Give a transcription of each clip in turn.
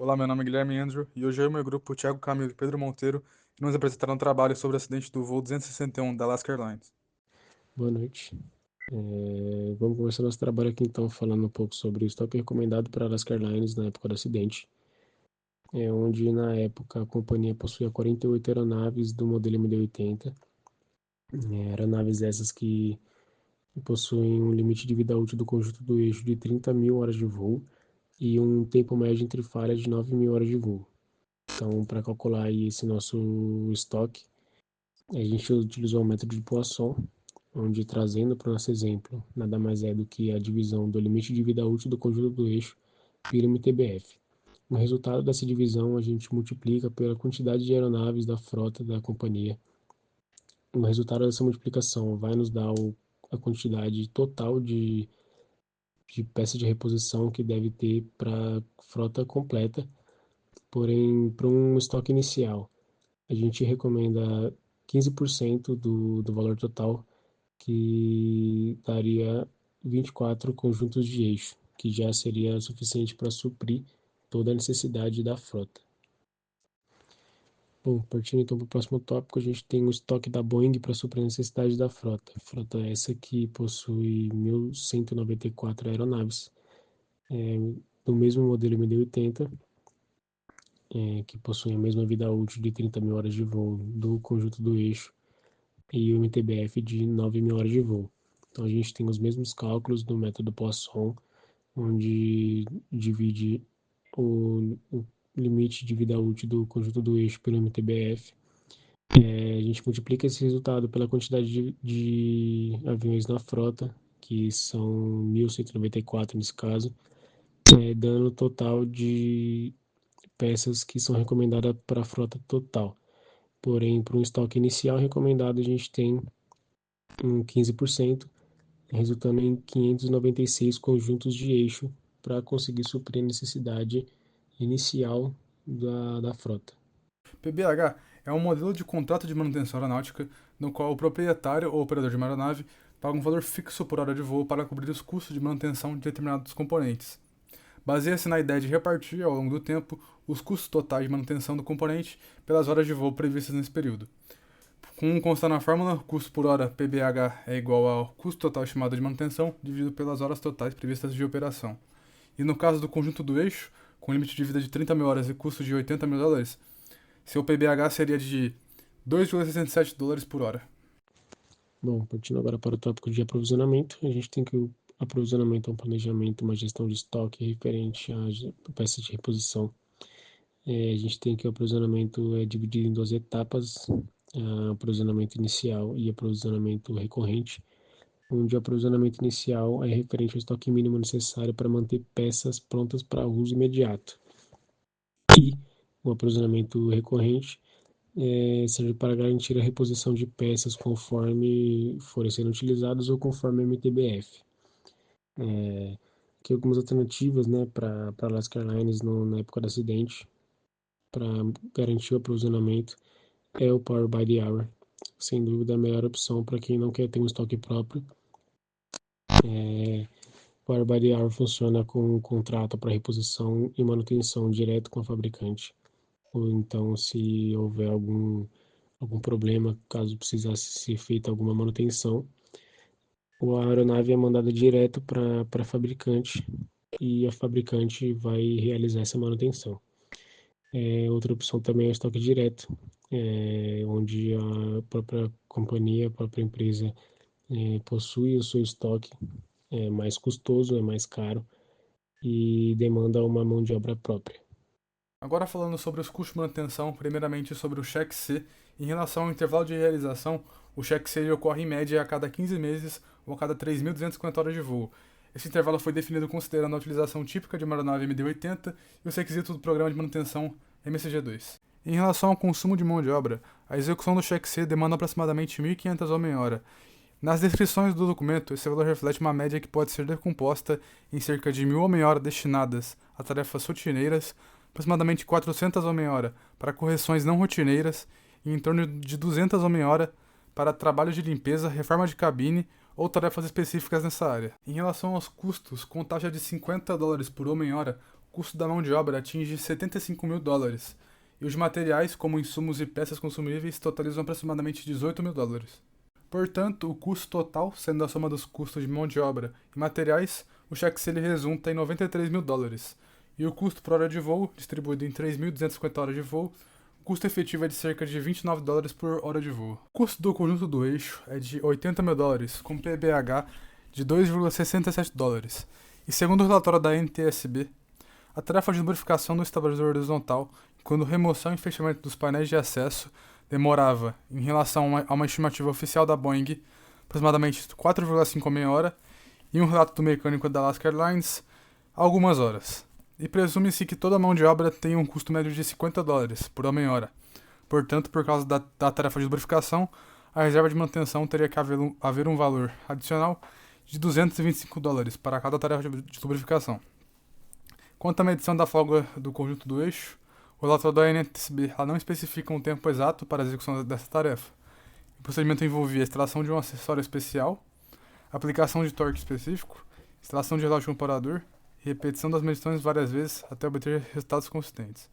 Olá, meu nome é Guilherme Andrew e hoje eu e meu grupo, Thiago Camilo e Pedro Monteiro, nos apresentaram um trabalho sobre o acidente do voo 261 da Alaska Airlines. Boa noite. Vamos começar nosso trabalho aqui então falando um pouco sobre o estoque recomendado para a Alaska Airlines na época do acidente, onde na época a companhia possuía 48 aeronaves do modelo MD-80, aeronaves essas que possuem um limite de vida útil do conjunto do eixo de 30 mil horas de voo e um tempo médio entre falhas de 9 mil horas de voo. Então, para calcular aí esse nosso estoque, a gente utilizou o método de Poisson, onde, trazendo para o nosso exemplo, nada mais é do que a divisão do limite de vida útil do conjunto do eixo pelo MTBF. No resultado dessa divisão, a gente multiplica pela quantidade de aeronaves da frota da companhia. O resultado dessa multiplicação vai nos dar a quantidade total de peças de reposição que deve ter para a frota completa. Porém, para um estoque inicial, a gente recomenda 15% do valor total, que daria 24 conjuntos de eixo, que já seria suficiente para suprir toda a necessidade da frota. Bom, partindo então para o próximo tópico, a gente tem o estoque da Boeing para suprir a necessidade da frota. Frota essa que possui 1.194 aeronaves, do mesmo modelo MD-80, que possuem a mesma vida útil de 30 mil horas de voo do conjunto do eixo e o MTBF de 9 mil horas de voo. Então a gente tem os mesmos cálculos do método Poisson, onde divide o limite de vida útil do conjunto do eixo pelo MTBF. A gente multiplica esse resultado pela quantidade de aviões na frota, que são 1.194 nesse caso, dando o total de peças que são recomendadas para a frota total. Porém, para um estoque inicial recomendado, a gente tem um 15%, resultando em 596 conjuntos de eixo para conseguir suprir a necessidade inicial da frota. PBH é um modelo de contrato de manutenção aeronáutica no qual o proprietário ou operador de uma aeronave paga um valor fixo por hora de voo para cobrir os custos de manutenção de determinados componentes. Baseia-se na ideia de repartir, ao longo do tempo, os custos totais de manutenção do componente pelas horas de voo previstas nesse período. Como constar na fórmula, custo por hora PBH é igual ao custo total estimado de manutenção dividido pelas horas totais previstas de operação. E no caso do conjunto do eixo, com limite de vida de 30 mil horas e custo de 80 mil dólares, seu PBH seria de 2,67 dólares por hora. Bom, partindo agora para o tópico de aprovisionamento, a gente tem que o aprovisionamento é um planejamento, uma gestão de estoque referente a peças de reposição. A gente tem que o aprovisionamento é dividido em duas etapas, aprovisionamento inicial e aprovisionamento recorrente, onde o aprovisionamento inicial é referente ao estoque mínimo necessário para manter peças prontas para uso imediato. E o aprovisionamento recorrente serve para garantir a reposição de peças conforme forem sendo utilizadas ou conforme a MTBF. Aqui algumas alternativas, né, para Alaska Airlines na época do acidente, para garantir o aprovisionamento, é o Power by the Hour. Sem dúvida a melhor opção para quem não quer ter um estoque próprio. O Power by the Hour funciona com um contrato para reposição e manutenção direto com a fabricante. Ou então, se houver algum problema, caso precisasse ser feita alguma manutenção, a aeronave é mandada direto para a fabricante e a fabricante vai realizar essa manutenção. Outra opção também é o estoque direto, onde a própria companhia, a própria empresa possui o seu estoque, é mais custoso, é mais caro e demanda uma mão de obra própria. Agora falando sobre os custos de manutenção, primeiramente sobre o cheque C. Em relação ao intervalo de realização, o cheque C ocorre em média a cada 15 meses ou a cada 3.250 horas de voo. Esse intervalo foi definido considerando a utilização típica de uma aeronave MD-80 e os requisitos do Programa de Manutenção MCG-2. Em relação ao consumo de mão de obra, a execução do cheque C demanda aproximadamente 1.500 homem-hora. Nas descrições do documento, esse valor reflete uma média que pode ser decomposta em cerca de 1.000 homem-hora destinadas a tarefas rotineiras, aproximadamente 400 homem-hora para correções não rotineiras e em torno de 200 homem-hora para trabalhos de limpeza, reforma de cabine ou tarefas específicas nessa área. Em relação aos custos, com taxa de 50 dólares por homem-hora, o custo da mão de obra atinge 75 mil dólares, e os materiais, como insumos e peças consumíveis, totalizam aproximadamente 18 mil dólares. Portanto, o custo total, sendo a soma dos custos de mão de obra e materiais, o cheque ele resulta em 93 mil dólares, e o custo por hora de voo, distribuído em 3.250 horas de voo, o custo efetivo é de cerca de 29 dólares por hora de voo. O custo do conjunto do eixo é de 80 mil dólares, com PBH de 2,67 dólares. E segundo o relatório da NTSB, a tarefa de lubrificação do estabilizador horizontal, quando remoção e fechamento dos painéis de acesso, demorava, em relação a uma estimativa oficial da Boeing, aproximadamente 4,56 horas, e um relato do mecânico da Alaska Airlines, algumas horas. E presume-se que toda mão de obra tem um custo médio de 50 dólares por homem-hora. Portanto, por causa da tarefa de lubrificação, a reserva de manutenção teria que haver um valor adicional de 225 dólares para cada tarefa de lubrificação. Quanto à medição da folga do conjunto do eixo, o relatório da NTSB não especifica um tempo exato para a execução dessa tarefa. O procedimento envolvia a instalação de um acessório especial, aplicação de torque específico, instalação de relógio comparador e repetição das medições várias vezes até obter resultados consistentes.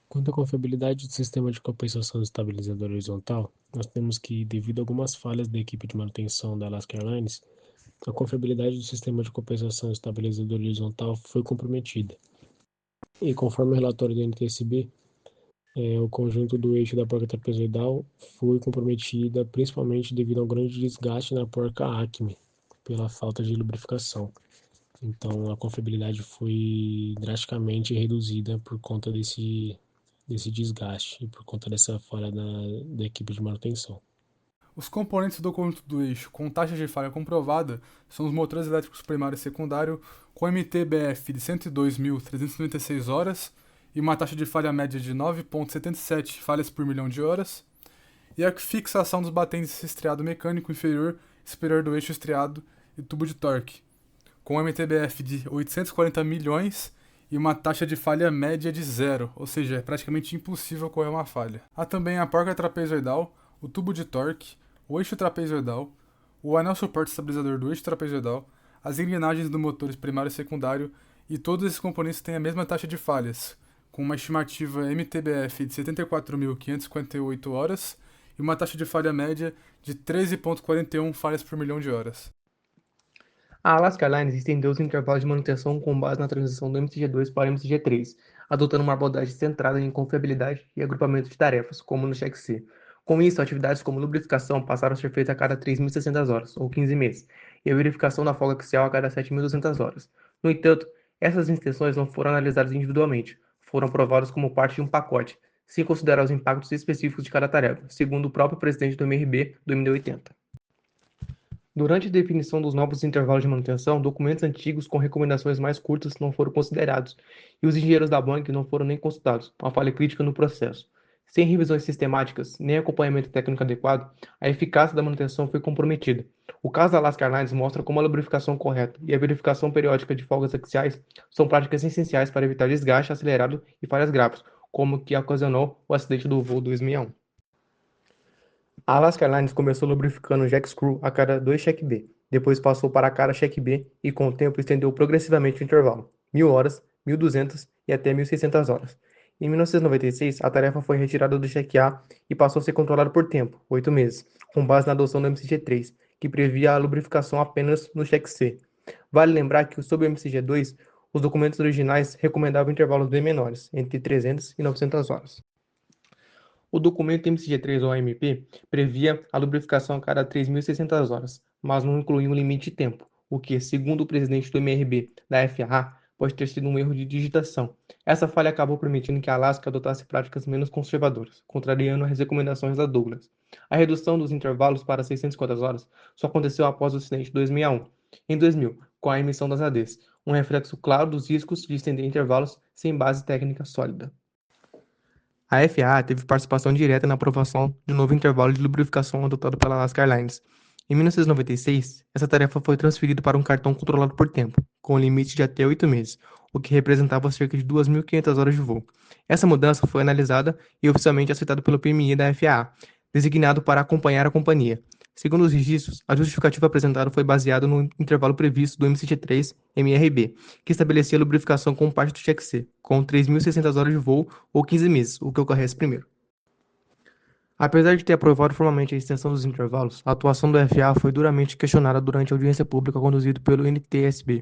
Quanto à confiabilidade do sistema de compensação do estabilizador horizontal, nós temos que, devido a algumas falhas da equipe de manutenção da Alaska Airlines, a confiabilidade do sistema de compensação do estabilizador horizontal foi comprometida. E conforme o relatório do NTSB, o conjunto do eixo da porca trapezoidal foi comprometida principalmente devido ao grande desgaste na porca Acme, pela falta de lubrificação. Então a confiabilidade foi drasticamente reduzida por conta desse desgaste e por conta dessa falha da equipe de manutenção. Os componentes do conjunto do eixo com taxa de falha comprovada são os motores elétricos primário e secundário com MTBF de 102.396 horas e uma taxa de falha média de 9,77 falhas por milhão de horas, e a fixação dos batentes estriado mecânico inferior e superior do eixo estriado e tubo de torque, com MTBF de 840 milhões e uma taxa de falha média de zero, ou seja, é praticamente impossível ocorrer uma falha. Há também a porca trapezoidal, o tubo de torque, o eixo trapezoidal, o anel suporte estabilizador do eixo trapezoidal, as engrenagens do motor primário e secundário, e todos esses componentes têm a mesma taxa de falhas, com uma estimativa MTBF de 74.558 horas e uma taxa de falha média de 13,41 falhas por milhão de horas. A Alaska Airlines estendeu os intervalos de manutenção com base na transição do MCG2 para o MCG3, adotando uma abordagem centrada em confiabilidade e agrupamento de tarefas, como no Check C. Com isso, atividades como lubrificação passaram a ser feitas a cada 3.600 horas, ou 15 meses, e a verificação da folga axial a cada 7.200 horas. No entanto, essas extensões não foram analisadas individualmente, foram aprovadas como parte de um pacote, sem considerar os impactos específicos de cada tarefa, segundo o próprio presidente do MRB do MD-80. Durante a definição dos novos intervalos de manutenção, documentos antigos com recomendações mais curtas não foram considerados, e os engenheiros da Boeing não foram nem consultados, uma falha crítica no processo. Sem revisões sistemáticas, nem acompanhamento técnico adequado, a eficácia da manutenção foi comprometida. O caso da Alaska Airlines mostra como a lubrificação correta e a verificação periódica de folgas axiais são práticas essenciais para evitar desgaste acelerado e falhas graves, como o que ocasionou o acidente do voo 261. A Alaska Airlines começou lubrificando o jack screw a cada 2 check B, depois passou para cada check B e com o tempo estendeu progressivamente o intervalo, 1.000 horas, 1.200 e até 1.600 horas. Em 1996, a tarefa foi retirada do check A e passou a ser controlada por tempo, 8 meses, com base na adoção do MCG3, que previa a lubrificação apenas no check C. Vale lembrar que, sob o MCG2, os documentos originais recomendavam intervalos bem menores, entre 300 e 900 horas. O documento MCG3 ou AMP previa a lubrificação a cada 3.600 horas, mas não incluía um limite de tempo, o que, segundo o presidente do MRB da FAA, pode ter sido um erro de digitação. Essa falha acabou permitindo que a Alaska adotasse práticas menos conservadoras, contrariando as recomendações da Douglas. A redução dos intervalos para 650 horas só aconteceu após o acidente de 2001. Em 2000, com a emissão das ADs, um reflexo claro dos riscos de estender intervalos sem base técnica sólida. A FAA teve participação direta na aprovação de um novo intervalo de lubrificação adotado pela Alaska Airlines. Em 1996, essa tarefa foi transferida para um cartão controlado por tempo, com um limite de até 8 meses, o que representava cerca de 2.500 horas de voo. Essa mudança foi analisada e oficialmente aceitada pelo PMI da FAA, designado para acompanhar a companhia. Segundo os registros, a justificativa apresentada foi baseada no intervalo previsto do MCT3-MRB, que estabelecia a lubrificação como parte do cheque C, com 3.600 horas de voo ou 15 meses, o que ocorre primeiro. Apesar de ter aprovado formalmente a extensão dos intervalos, a atuação do FAA foi duramente questionada durante a audiência pública conduzida pelo NTSB.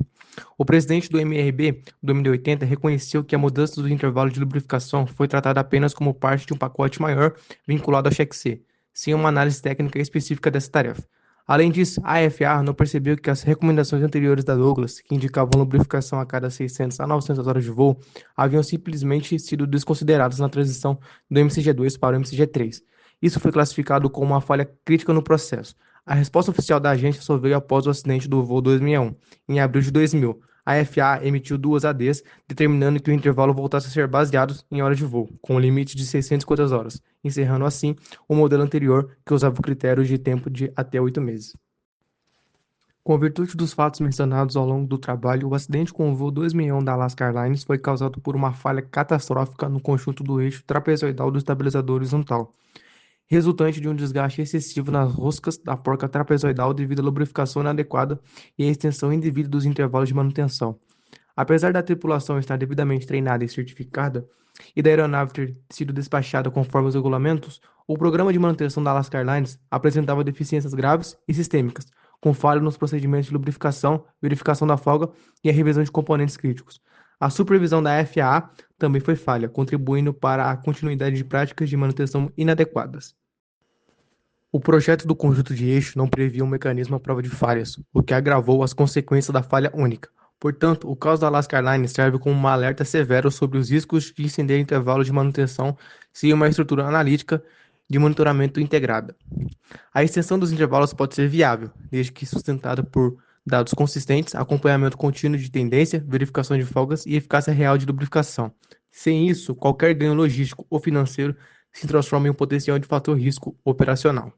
O presidente do MRB, do MD-80, reconheceu que a mudança do intervalo de lubrificação foi tratada apenas como parte de um pacote maior vinculado ao cheque C, sem uma análise técnica específica dessa tarefa. Além disso, a FAA não percebeu que as recomendações anteriores da Douglas, que indicavam lubrificação a cada 600 a 900 horas de voo, haviam simplesmente sido desconsideradas na transição do MCG2 para o MCG3. Isso foi classificado como uma falha crítica no processo. A resposta oficial da agência só veio após o acidente do voo 2061, em abril de 2000. A FAA emitiu 2 ADs, determinando que o intervalo voltasse a ser baseado em horas de voo, com um limite de 650 horas, encerrando assim o modelo anterior, que usava o critério de tempo de até 8 meses. Com virtude dos fatos mencionados ao longo do trabalho, o acidente com o voo 2001 da Alaska Airlines foi causado por uma falha catastrófica no conjunto do eixo trapezoidal do estabilizador horizontal, resultante de um desgaste excessivo nas roscas da porca trapezoidal devido à lubrificação inadequada e à extensão indevida dos intervalos de manutenção. Apesar da tripulação estar devidamente treinada e certificada, e da aeronave ter sido despachada conforme os regulamentos, o programa de manutenção da Alaska Airlines apresentava deficiências graves e sistêmicas, com falha nos procedimentos de lubrificação, verificação da folga e a revisão de componentes críticos. A supervisão da FAA também foi falha, contribuindo para a continuidade de práticas de manutenção inadequadas. O projeto do conjunto de eixo não previa um mecanismo à prova de falhas, o que agravou as consequências da falha única. Portanto, o caso da Alaska Airlines serve como um alerta severo sobre os riscos de estender intervalos de manutenção sem uma estrutura analítica de monitoramento integrada. A extensão dos intervalos pode ser viável, desde que sustentada por dados consistentes, acompanhamento contínuo de tendência, verificação de folgas e eficácia real de lubrificação. Sem isso, qualquer ganho logístico ou financeiro se transforma em um potencial de fator risco operacional.